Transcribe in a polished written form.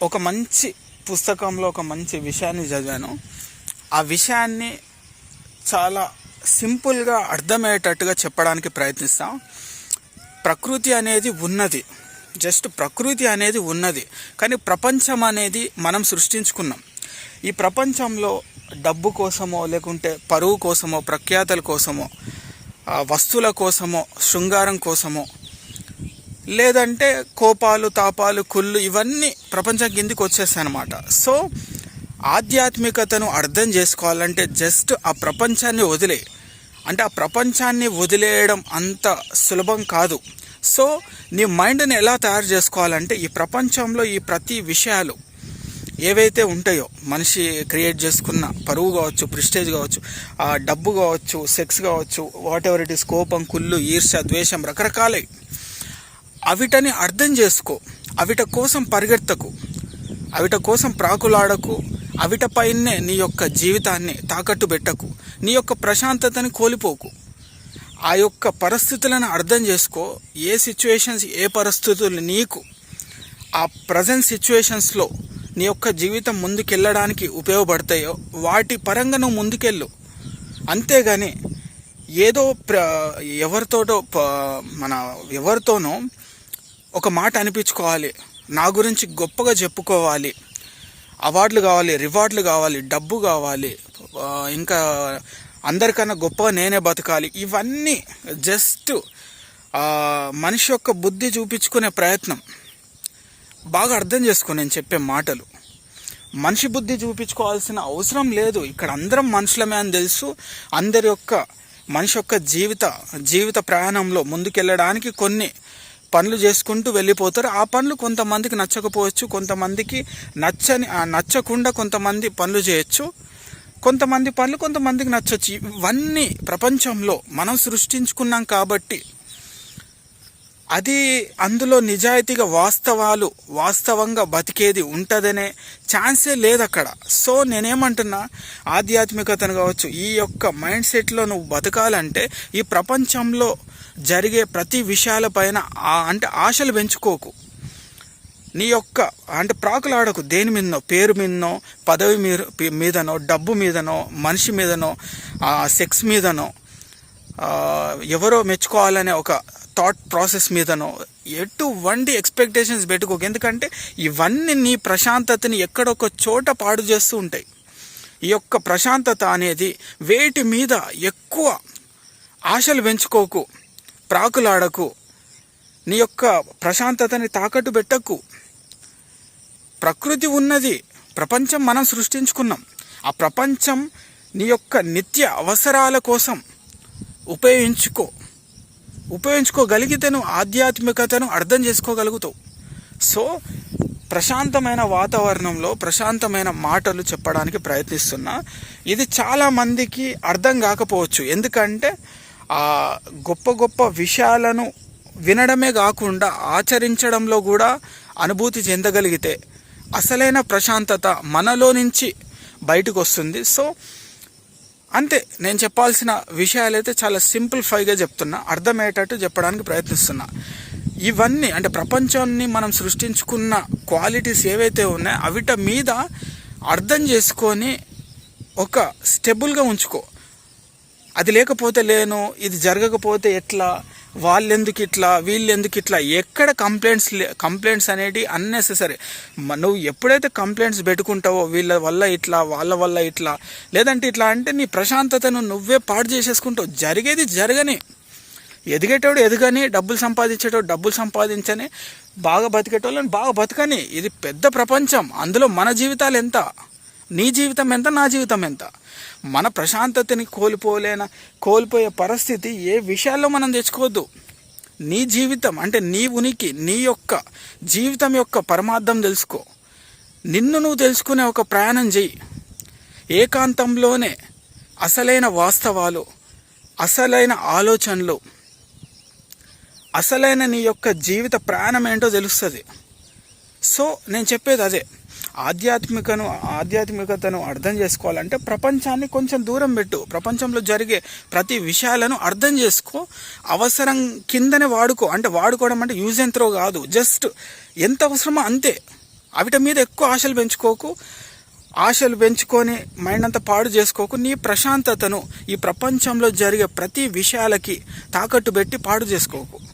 ఒక మంచి పుస్తకంలో ఒక మంచి విషయాన్ని చదివాను. ఆ విషయాన్ని చాలా సింపుల్గా అర్థమయ్యేటట్టుగా చెప్పడానికి ప్రయత్నిస్తాం. ప్రకృతి అనేది ఉన్నది, జస్ట్ ప్రకృతి అనేది ఉన్నది, కానీ ప్రపంచం అనేది మనం సృష్టించుకున్నాం. ఈ ప్రపంచంలో డబ్బు కోసమో, లేకుంటే పరువు కోసమో, ప్రఖ్యాతల కోసమో, వస్తువుల కోసమో, శృంగారం కోసమో, లేదంటే కోపాలు, తాపాలు, కుళ్ళు, ఇవన్నీ ప్రపంచం కిందికి వచ్చేస్తాయి అన్నమాట. సో ఆధ్యాత్మికతను అర్థం చేసుకోవాలంటే జస్ట్ ఆ ప్రపంచాన్ని వదిలే, అంటే ఆ ప్రపంచాన్ని వదిలేయడం అంత సులభం కాదు. సో నీ మైండ్ని ఎలా తయారు చేసుకోవాలంటే ఈ ప్రపంచంలో ఈ ప్రతి విషయాలు ఏవైతే ఉంటాయో, మనిషి క్రియేట్ చేసుకున్న పరువు కావచ్చు, ప్రిస్టేజ్ కావచ్చు, డబ్బు కావచ్చు, సెక్స్ కావచ్చు, వాట్ ఎవర్ ఇట్ ఈస్, కోపం, కుళ్ళు, ఈర్ష్య, ద్వేషం, రకరకాలే, అవిటని అర్థం చేసుకో. అవిట కోసం పరిగెత్తకు, అవిట కోసం ప్రాకులాడకు, అవిటపైనే నీ యొక్క జీవితాన్ని తాకట్టు పెట్టకు, నీ యొక్క ప్రశాంతతని కోల్పోకు. ఆ యొక్క పరిస్థితులను అర్థం చేసుకో. ఏ సిచ్యువేషన్స్, ఏ పరిస్థితులు నీకు ఆ ప్రజెంట్ సిచ్యువేషన్స్లో నీ యొక్క జీవితం ముందుకెళ్ళడానికి ఉపయోగపడతాయో వాటి పరంగా నువ్వు ముందుకెళ్ళు. అంతేగాని ఏదో ఎవరితోనో ఒక మాట అనిపించుకోవాలి, నా గురించి గొప్పగా చెప్పుకోవాలి, అవార్డులు కావాలి, రివార్డులు కావాలి, డబ్బు కావాలి, ఇంకా అందరికన్నా గొప్పగా నేనే బతకాలి, ఇవన్నీ జస్ట్ మనిషి యొక్క బుద్ధి చూపించుకునే ప్రయత్నం. బాగా అర్థం చేసుకో నేను చెప్పే మాటలు. మనిషి బుద్ధి చూపించుకోవాల్సిన అవసరం లేదు. ఇక్కడ అందరం మనుషులమే అని తెలుసు. మనిషి యొక్క జీవిత ప్రయాణంలో ముందుకెళ్ళడానికి కొన్ని పనులు చేసుకుంటూ వెళ్ళిపోతారు. ఆ పనులు కొంతమందికి నచ్చకపోవచ్చు, కొంతమందికి నచ్చకుండా కొంతమంది పనులు చేయొచ్చు, కొంతమంది పనులు కొంతమందికి నచ్చవచ్చు. ఇవన్నీ ప్రపంచంలో మనం సృష్టించుకున్నాం కాబట్టి అది అందులో నిజాయితీగా వాస్తవంగా బతికేది ఉంటుందనే ఛాన్సే లేదు అక్కడ. సో నేనేమంటున్నా, ఆధ్యాత్మికతను కావచ్చు, ఈ యొక్క మైండ్ సెట్లో నువ్వు బతకాలంటే ఈ ప్రపంచంలో జరిగే ప్రతి విషయాలపైన అంటే ఆశలు పెంచుకోకు. నీ యొక్క అంటే ప్రాకులాడకు దేని మీదనో, పేరు మీదనో, పదవి మీదనో, డబ్బు మీదనో, మనిషి మీదనో, సెక్స్ మీదనో, ఎవరో మెచ్చుకోవాలనే ఒక థాట్ ప్రాసెస్ మీదనో ఎటువంటి ఎక్స్పెక్టేషన్స్ పెట్టుకోకు. ఎందుకంటే ఇవన్నీ నీ ప్రశాంతతని ఎక్కడొక చోట పాడు చేస్తూ ఉంటాయి. ఈ యొక్క ప్రశాంతత అనేది వేటి మీద ఎక్కువ ఆశలు పెంచుకోకు, ప్రాకులాడకు, నీ యొక్క ప్రశాంతతని తాకట్టు పెట్టకు. ప్రకృతి ఉన్నది, ప్రపంచం మనం సృష్టించుకున్నాం. ఆ ప్రపంచం నీ యొక్క నిత్య అవసరాల కోసం ఉపయోగించుకోగలిగితే నువ్వు ఆధ్యాత్మికతను అర్థం చేసుకోగలుగుతావు. సో ప్రశాంతమైన వాతావరణంలో ప్రశాంతమైన మాటలు చెప్పడానికి ప్రయత్నిస్తున్నా. ఇది చాలామందికి అర్థం కాకపోవచ్చు. ఎందుకంటే గొప్ప విషయాలను వినడమే కాకుండా ఆచరించడంలో కూడా అనుభూతి చెందగలిగితే అసలైన ప్రశాంతత మనలో నుంచి బయటకు వస్తుంది. సో అంతే, నేను చెప్పాల్సిన విషయాలైతే చాలా సింప్లిఫైగా చెప్తున్నా, అర్థమయ్యేటట్టు చెప్పడానికి ప్రయత్నిస్తున్నా. ఇవన్నీ అంటే ప్రపంచాన్ని మనం సృష్టించుకున్న క్వాలిటీస్ ఏవైతే ఉన్నాయో అవిట మీద అర్థం చేసుకొని ఒక స్టెబుల్గా ఉంచుకో. అది లేకపోతే లేను, ఇది జరగకపోతే ఎట్లా, వాళ్ళెందుకు ఇట్లా, వీళ్ళెందుకు ఇట్లా, ఎక్కడ కంప్లైంట్స్ అనేవి అన్నెసెసరీ. నువ్వు ఎప్పుడైతే కంప్లైంట్స్ పెట్టుకుంటావో వీళ్ళ వల్ల ఇట్లా, వాళ్ళ వల్ల ఇట్లా, లేదంటే ఇట్లా అంటే నీ ప్రశాంతతను నువ్వే పాడు చేసేసుకుంటావు. జరిగేది జరగని, ఎదిగేటోడు ఎదగని, డబ్బులు సంపాదించని, బాగా బతికేటోళ్ళని బాగా బతకని. ఇది పెద్ద ప్రపంచం. అందులో మన జీవితాలు ఎంత, నీ జీవితం ఎంత, నా జీవితం ఎంత. మన ప్రశాంతతని కోల్పోయే పరిస్థితి ఏ విషయాల్లో మనం తెచ్చుకోవద్దు. నీ జీవితం అంటే నీ ఉనికి, నీ యొక్క జీవితం యొక్క పరమార్థం తెలుసుకో. నిన్ను నువ్వు తెలుసుకునే ఒక ప్రయాణం చెయ్యి. ఏకాంతంలోనే అసలైన వాస్తవాలు, అసలైన ఆలోచనలు, అసలైన నీ యొక్క జీవిత ప్రయాణం ఏంటో తెలుస్తుంది. సో నేను చెప్పేది అదే, ఆధ్యాత్మికతను అర్థం చేసుకోవాలంటే ప్రపంచాన్ని కొంచెం దూరం పెట్టు. ప్రపంచంలో జరిగే ప్రతి విషయాలను అర్థం చేసుకో. అవసరం కిందనే వాడుకో. అంటే వాడుకోవడం అంటే యూజ్ అండ్ త్రో కాదు, జస్ట్ ఎంత అవసరమో అంతే. అవిటి మీద ఎక్కువ ఆశలు పెంచుకోకు. ఆశలు పెంచుకొని మైండ్ అంతా పాడు చేసుకోకు. నీ ప్రశాంతతను ఈ ప్రపంచంలో జరిగే ప్రతి విషయాలకి తాకట్టు పెట్టి పాడు చేసుకోకు.